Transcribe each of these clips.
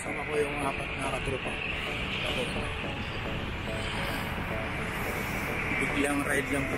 Kasama ko yung apat na katrupa. Biglang ride lang po.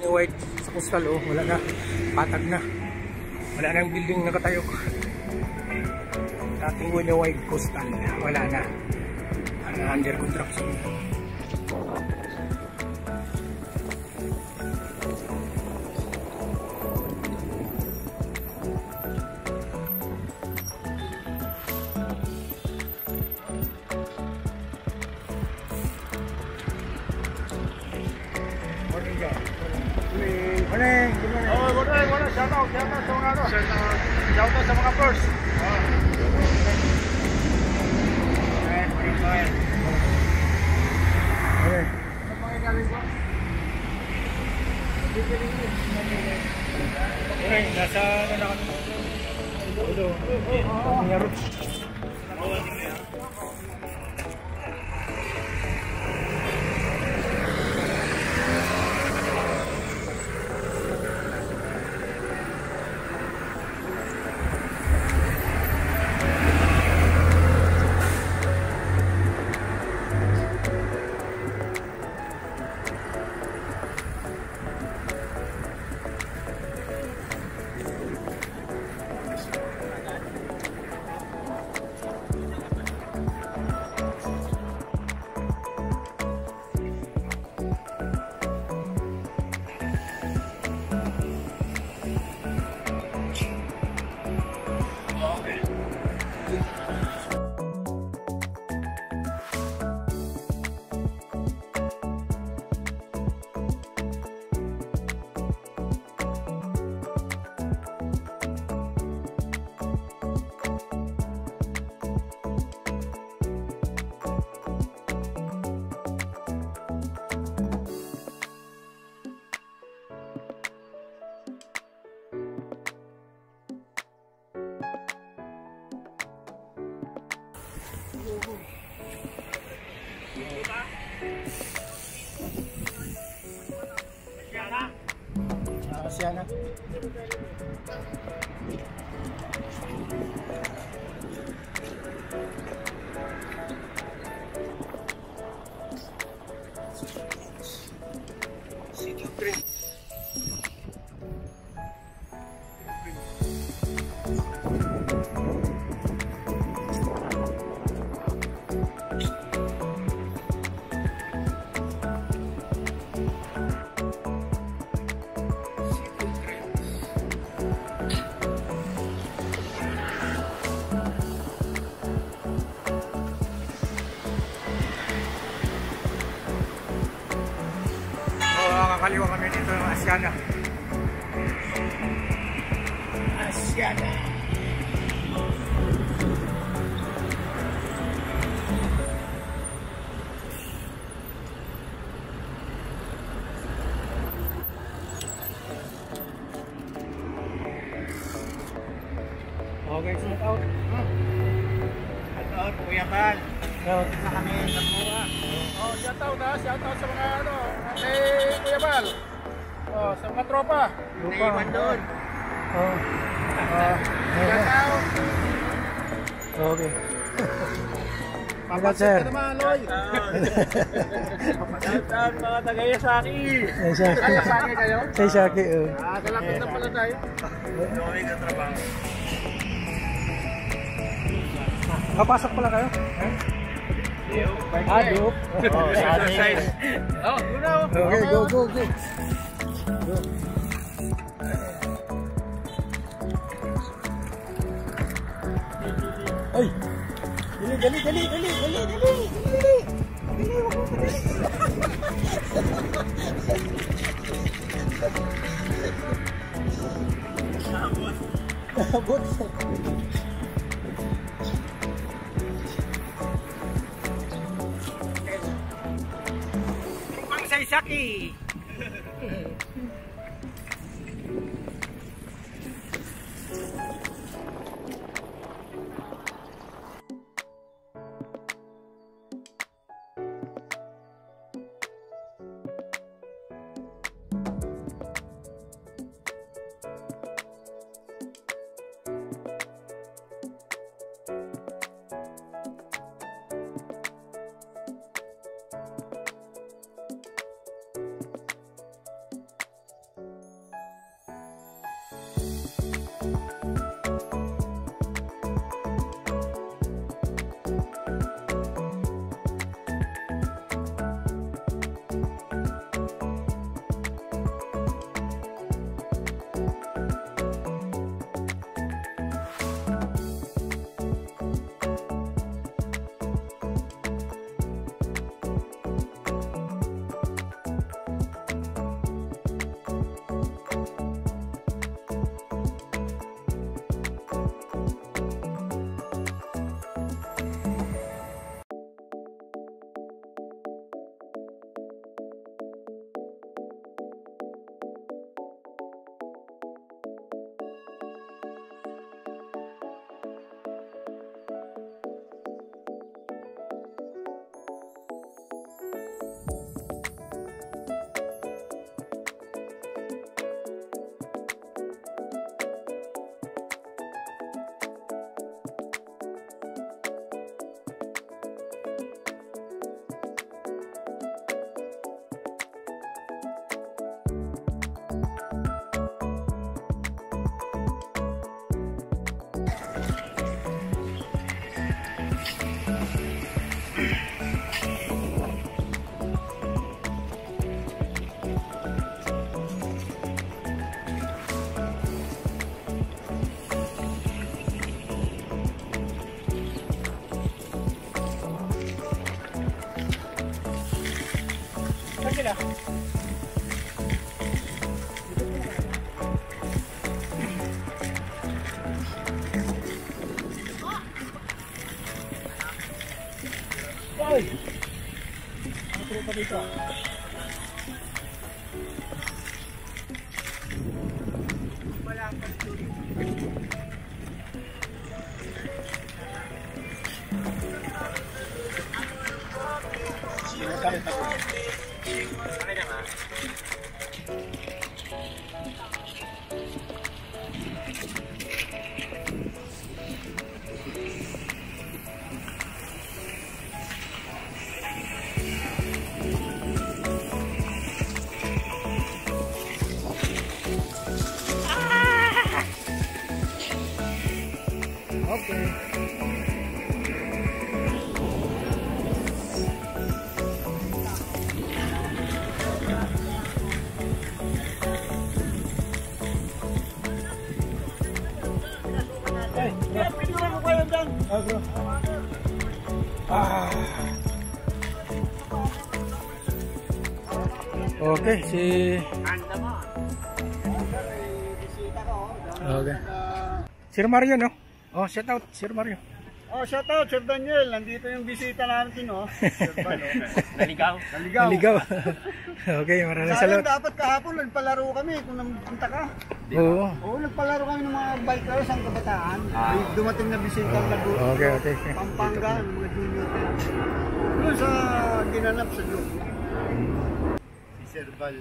White sa coastal, oh, wala na, patag na, wala na yung building nakatayo. Dating white coastal, wala na, under construction. Morning, shout out sa mga ano. Shout out sa mga first. Nasa ano na kami? Asiana. City Green. Kakaliwa kami dito ng Asiana. Asiana. Okay, shout out. Shout out, Kuya Tal. Shout out na kami sa buwa. Oh, shout shoutout sa mga ano, kay Kuya Bal. Oh, sa mga tropa. Naiwan doon. Oh. Shoutout. Okay. Papansin sir. ka naman, Loy. Shoutout mga taga-Yasaki. Yasaki kayo? Sa Yasaki, oh. Kalapit na pala tayo. Okay ka trabaho. Papasok pala kayo? Dope. Exercise. Oh, go na. Okay, go. Ay! Dali! Abot. Pang Saisaki. Sila. Ay! Ano tropa dito? Bro. Okay, si okay. Sir Mario, no? Oh, shout out, Sir Mario. Oh, shout out, Sir Daniel. Nandito yung bisita natin, oh. Naligaw. Naligaw. Okay, maraming Sayang, salamat. dapat kahapon nagpalaro kami kung napunta ka. Oo. Oo, nagpalaro kami ng mga bikers ang kabataan. May dumating na bisita na doon. Okay. Pampanga, ng mga junior. Doon sa ginanap sa Diyos. Serbal.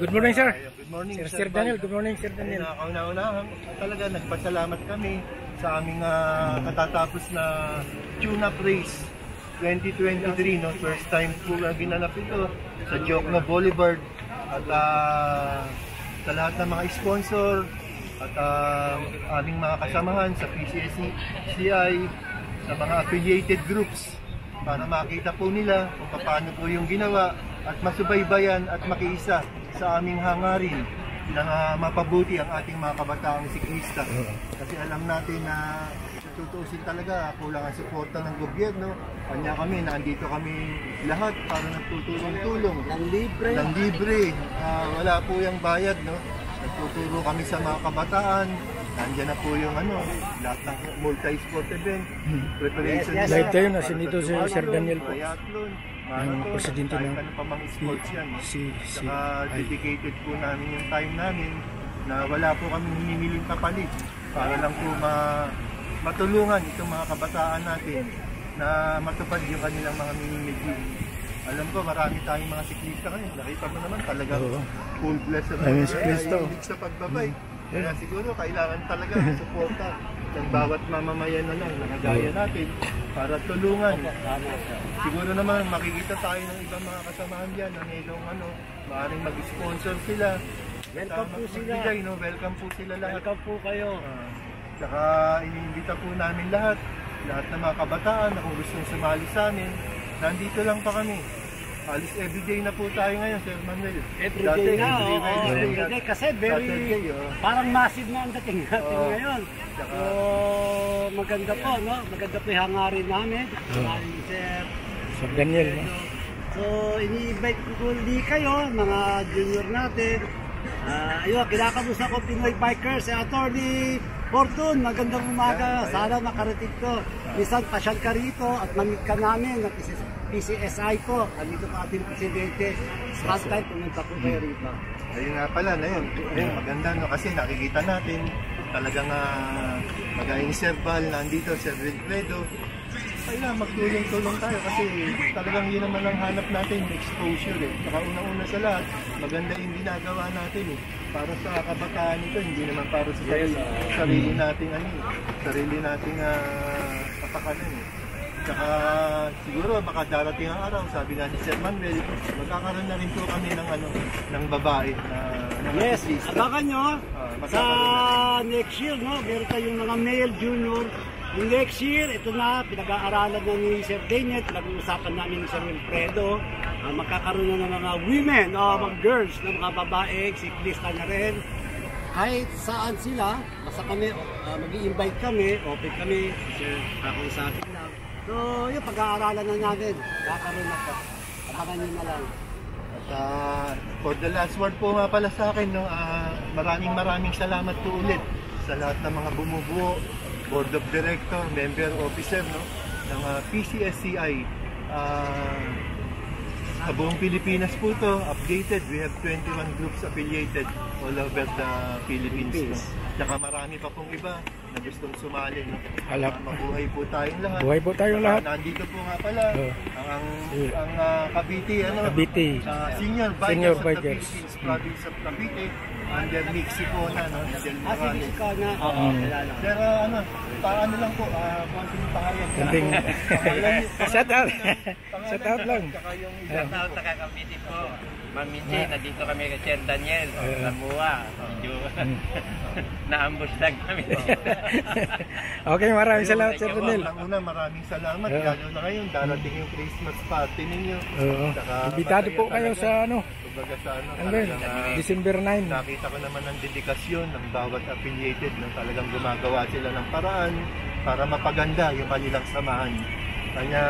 Good morning, sir. Good morning, Sir Daniel. Good morning, Sir Daniel. Kauna-una, talaga nagpasalamat kami sa aming katatapos na tune-up race 2023. No? First time po ginanap ito sa Jokno Boulevard. At sa lahat ng mga sponsor at aming mga kasamahan sa PCSCI, sa mga affiliated groups, para makita po nila kung paano po yung ginawa at masubaybayan at makiisa sa aming hangarin na mapabuti ang ating mga kabataang siklista. Kasi alam natin na tutuusin talaga, kulang ang suporta ng gobyerno. Kanya kami, nandito kami lahat para nagtutulong-tulong. Ng libre. Wala po yung bayad, no? Nagtuturo kami sa mga kabataan. Nandiyan na po yung lahat ng multi-sport event. Preparation. Live tayo na sinito si Sir Daniel po. Triathlon. Ang presidente ng ano pa mang sports yan. Saka dedicated po namin yung time namin na wala po kami hinimiling kapalit para lang po matulungan itong mga kabataan natin na matupad yung kanilang mga minimidyo. Alam ko, marami tayong mga siklista ngayon. Nakita mo naman talagang full bless ang mga siklista sa pagbabay. Kaya siguro kailangan talaga ng suporta ng bawat mamamayan na lang na kagaya natin para tulungan. Siguro naman makikita tayo ng ibang mga kasamahan dyan na nilong maaaring mag-sponsor sila. Welcome po sila. Welcome po sila lahat. Welcome po kayo. Saka iniimbita po namin lahat ng mga kabataan na kung gustong sumali sa amin, nandito lang pa kami. Alis everyday na po tayo ngayon, Sir Manuel. Everyday na, everyday kasi parang massive na ang dating natin ngayon. So, maganda po, no? Maganda po yung hangarin namin. Sir Daniel, no? So, ini-invite ko ulit kayo, mga junior natin. Ayun, kinakamusta ko Pinoy Bikers, Attorney Fortune, magandang umaga. Sana makarating to. Minsan pasyal ka rito at mamit ka namin ng PCSI po. Andito pa ating presidente. Last time pumunta po kayo rito. Ayun nga pala na yun. Maganda, no? Kasi nakikita natin talagang magaling Serbal nandito, Sir Wilfredo. Kailangan magtulong-tulong tayo kasi talagang yun naman ang hanap natin, exposure eh. Saka unang-una sa lahat, maganda yung ginagawa natin eh. Para sa kabataan ito, hindi naman para sa sarili nating sarili nating kapakanan eh. Saka siguro baka darating ang araw, sabi nga ni Sir Manuel, magkakaroon na rin po kami ng babae na yes, abangan nyo sa next year, no? Meron tayong mga male junior. Yung next year, ito na, pinag-aaralan na ni Sir Daniel, pinag-uusapan namin ni Sir Wilfredo, magkakaroon na ng mga women, mga girls, na mga babae, siklista na rin. Kahit saan sila, basta kami, mag-i-invite kami, open kami, Sir, kakausapin lang. So, yung pag-aaralan na natin, kakaroon na po. Abangan nyo na lang. At for the last word po nga pala sa akin, no, maraming salamat po ulit sa lahat ng mga bumubuo, Board of Director, Member Officer, no, ng PCSCI. Sa buong Pilipinas po to, updated. We have 21 groups affiliated all over the Philippines. No? Saka marami pa pong iba na gustong sumali. No? Mabuhay po tayong lahat. Buhay po tayong lahat. Nandito po nga pala ang Cavite, Senior Senior Bikers of the Bikers. Philippines, Province of Cavite, under Mexico na, no? Mexico na. Pero paano lang po, konting pangalan. Konting shout out. Shout out lang. Shout out sa Kakabiti po. Ma'am Minji, nandito kami kay Sir Daniel. Namuha. Medyo na-ambush lang kami. Okay, maraming salamat, Sir Daniel. Una, maraming salamat. Lalo na ngayon, darating yung Christmas party ninyo. Imbitado po kayo sa kumbaga sa December 9. Nakita ko naman ang dedikasyon ng bawat affiliated na talagang gumagawa sila ng paraan para mapaganda yung kanilang samahan. Kanya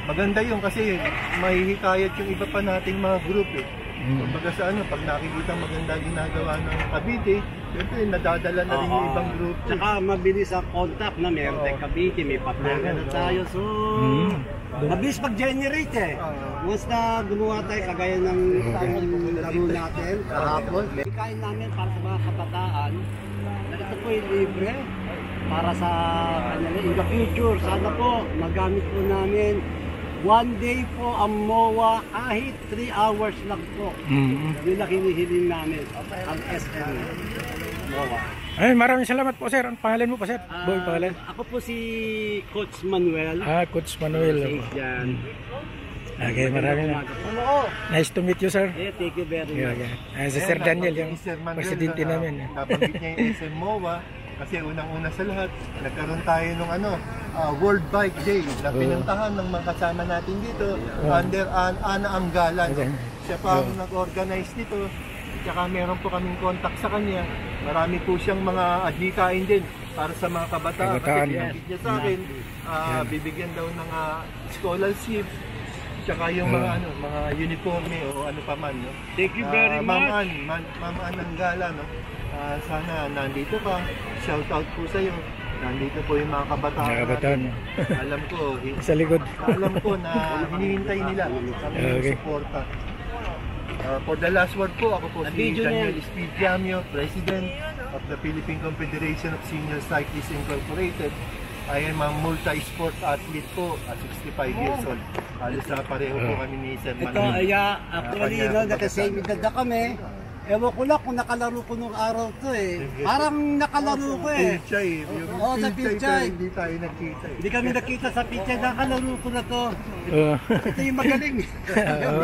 maganda yun kasi mahihikayat yung iba pa nating mga group eh. Kumbaga sa pag nakikita maganda ginagawa ng Cavite, siyempre nadadala na rin yung ibang group. Tsaka mabilis ang contact na meron tayong Cavite, may Pampanga na tayo. So, mabilis mag-generate eh. Once na gumawa tayo kagaya ng laro natin kahapon, ikain namin para sa mga kabataan na ito po yung libre para sa kanila in the future. Sana po magamit po namin one day po ang MOA, kahit 3 hours lang po. Yun ang hinihiling namin, ang SM MOA. Ay, maraming salamat po, sir. Ang pangalan mo po, sir? Boy, pangalan? Ako po si Coach Manuel. Coach Manuel. Yan. Okay, maraming nice to meet you, sir. Yeah, thank you very much. Si Sir Daniel, yung Sir Manuel, presidente namin. Nabanggit niya yung SM MOA kasi unang-una sa lahat, nagkaroon tayo ng World Bike Day na pinuntahan ng mga kasama natin dito under Ana Anggalan. Siya pa ang nag-organize nito. Tsaka meron po kaming contact sa kanya. Marami po siyang mga adhikain din para sa mga kabataan. Kasi binanggit niya sa akin, bibigyan daw ng scholarship, tsaka yung mga uniforme o ano pa man. No? Thank you very much. Ma'am Ann Anggala, no? Sana nandito ka. Shout out po sa iyo. Nandito po yung mga kabataan. Alam ko, sa likod. Alam ko na hinihintay nila kami suporta. For the last word po, ako po si Daniel Espidiamio, President of the Philippine Confederation of Senior Cyclists Incorporated. I am a multi-sport athlete po at 65 years old. Halos na pareho po kami ni Sir Manuel. Ito, actually, nakasame edad na kami. Ewan ko lang kung nakalaro ko nung araw to eh. Parang nakalaro ko eh. Pichay, Oo, sa Pichay. Hindi tayo nakita eh. Hindi kami nakita sa Pichay, nakalaro ko na to. Ito yung magaling.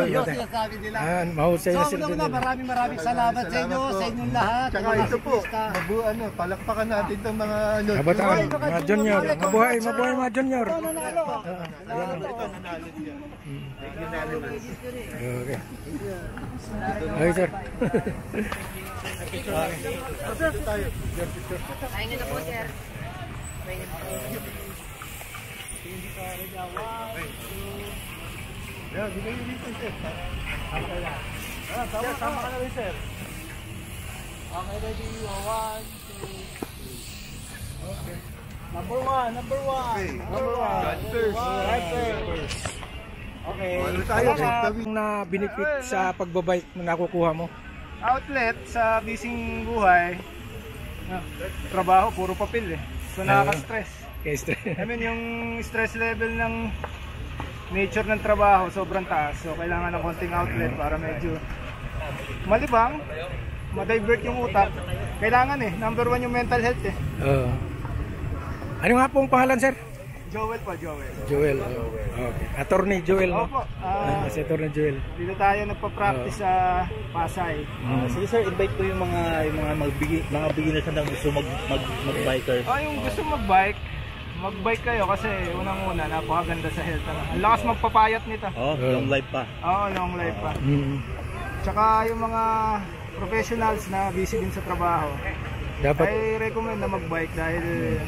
Yung sinasabi nila. Mahusay na So, sila. maraming salamat sa inyo, sa inyong lahat. Tsaka ito po, palakpakan natin itong mga kabataan, mga junior. Mabuhay mga junior. Ito nanalo siya. Okay. Okay, sir. Ayun na po, sir. Bigay nyo dito, sir. Sama ka na rin, sir. Okay, ready? 1, 2, 3. Okay. Number one. Okay. Number one. Right first. Okay. Ang na benefit sa pagbabike na nakukuha mo? Outlet sa busy buhay. Trabaho, puro papel eh. So nakaka-stress. I mean, yung stress level ng nature ng trabaho sobrang taas. So kailangan ng konting outlet para medyo malibang, ma-divert yung utak. Kailangan eh, number 1 yung mental health eh. Ano nga pong pangalan, sir? Joel pa, Joel. Joel. Okay. Attorney Joel. Opo. Si Attorney Joel. Dito tayo nagpa-practice sa Pasay. Sige sir, invite ko yung mga beginners na gusto mag-bikers. Yung gusto mag-bike kayo kasi unang-una napakaganda sa health. Ang lakas magpapayat nito. Long life pa. Long life pa. Tsaka yung mga professionals na busy din sa trabaho, dapat I recommend na mag-bike dahil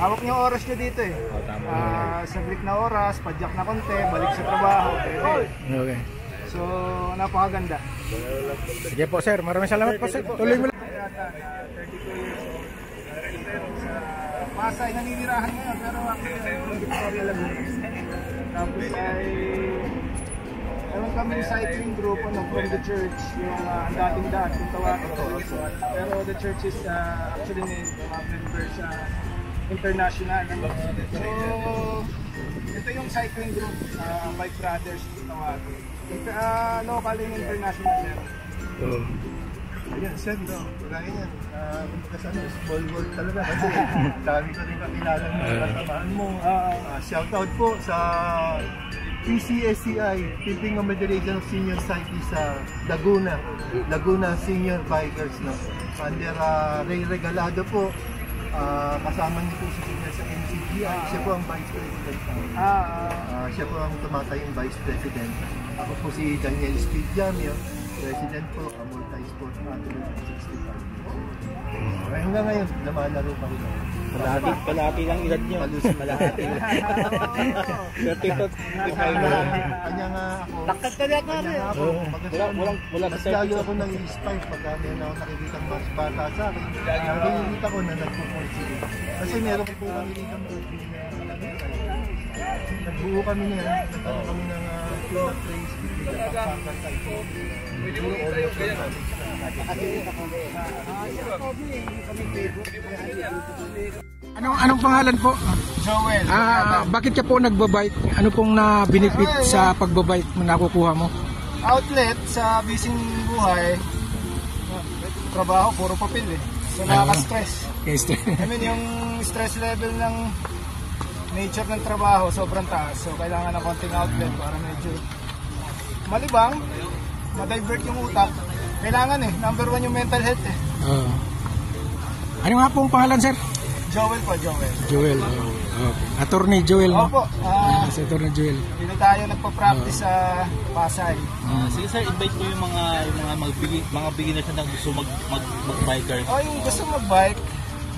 hawak niyo oras niyo dito eh. Saglit na oras, padyak na konti, balik sa trabaho. Okay. So, napakaganda. Sige po, sir. Maraming salamat po, sir. Tuloy mo lang. 32 years old. Sa Pasay, naninirahan ngayon, pero actually, Victoria Laguna. Tapos ay meron kami cycling group from the church, yung dating daan, kung tawagin ko. Pero the church is actually named members international. So, ito yung cycling group, Bike Brothers, kung tawagin. Local and international level. Ayan, sir, kaya yan. Small world talaga kasi dami ko rin kakilala ng kasamaan mo. Shoutout po sa PCSCI, Philippine Confederation of Senior Cyclists sa Laguna Senior Bikers. No? Under Ray Regalado po, kasama niyo po sa NCGI. Siya po ang Vice President. Siya po ang tumatayong Vice President. Ako po si Daniel Espidiamio, President po, multi-sport athlete 65. Hanggang ngayon, namalaro pa rin. Palati lang edad nyo. Palati. 32. Kanya nga ako. Lakad ka na ako. Wala Mas lalo ako nang-inspire pagka meron ako nakikita mas bata sa akin. Nakikita ko na nagpupursige. Kasi meron po kami dito nagbuo kami niya. Nagkaroon kami ng tuna trace. Nagpapakakal tayo. Puro all of them. Anong pangalan po? Joel. Bakit ka po nagbabike? Ano pong na-benefit sa pagbabike na nakukuha mo? Outlet sa busy buhay. Trabaho, puro papel eh. So nakaka-stress. I mean, yung stress level ng nature ng trabaho sobrang taas. So kailangan ng konting outlet para medyo malibang, ma-divert yung utak. Kailangan eh, number 1 yung mental health eh. Ano nga pong pangalan, sir? Joel po, Joel. Joel. Okay. Attorney Joel, no? Opo. Si Attorney Joel. Dito tayo nagpa-practice sa Pasay. Sige sir, invite ko yung mga beginners na gusto mag-biker. Yung gusto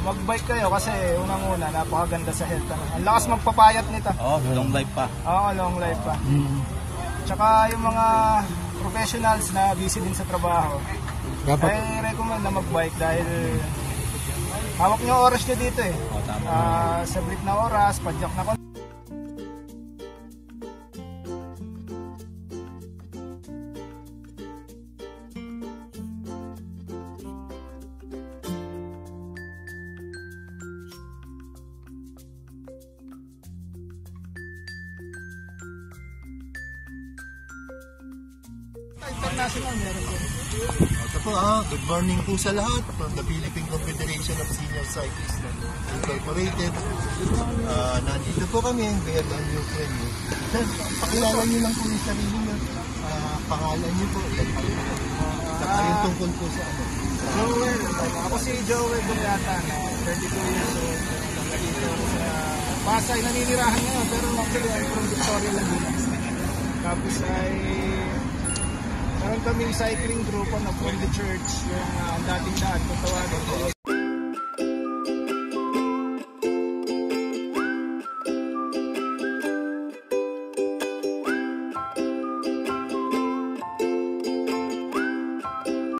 mag-bike kayo kasi unang-una, napakaganda sa health. Ang lakas magpapayat nito. Long life pa. Oo, long life pa. Tsaka yung mga professionals na busy din sa trabaho, ay recommend na mag-bike dahil hawak nyo oras nyo dito eh. Sa break na oras, padyak na international meron din. Ito po, good morning po sa lahat from the Philippine Confederation of Senior Cyclists Incorporated. Nandito po kami, behind on your friend. Pakilala niyo lang po yung sarili niyo. Pangalan niyo po, saka yung tungkol po sa ano. Joel, ako si Joel Bunyata, 32 years old. Nandito sa Pasay, naninirahan ngayon, pero actually I'm from Victoria, Laguna. Tapos ay meron kaming cycling group on the Church, yung dating daan kung tawagin ko.